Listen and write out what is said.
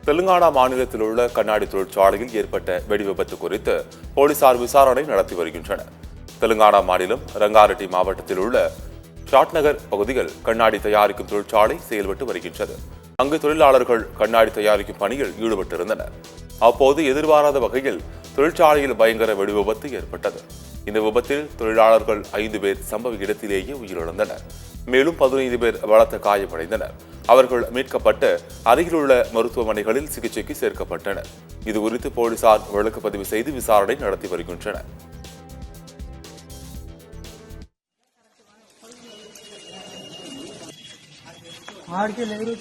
தெலுங்கானா மாநிலத்தில் உள்ள கண்ணாடி தொழிற்சாலையில் ஏற்பட்ட வெடி விபத்து குறித்து போலீசார் விசாரணை நடத்தி வருகின்றனர். தெலுங்கானா மாநிலம் ரங்காரெட்டி மாவட்டத்தில் உள்ள ஷாட்நகர் பகுதியில் கண்ணாடி தயாரிக்கும் தொழிற்சாலை செயல்பட்டு வருகின்றது. அங்கு தொழிலாளர்கள் கண்ணாடி தயாரிக்கும் பணியில் ஈடுபட்டிருந்தனர். அப்போது எதிர்பாராத வகையில் தொழிற்சாலையில் பயங்கர வெடி விபத்து ஏற்பட்டது. இந்த விபத்தில் தொழிலாளர்கள் 5 பேர் சம்பவ இடத்திலேயே உயிரிழந்தனர். மேலும் 15 பேர் பலத்த காயமடைந்தனர். அவர்கள் மீட்கப்பட்டு அருகிலுள்ள மருத்துவமனைகளில் சிகிச்சைக்கு சேர்க்கப்பட்டனர். இதுகுறித்து போலீசார் வழக்கு பதிவு செய்து விசாரணை நடத்தி வருகின்றனர். ఆడేడు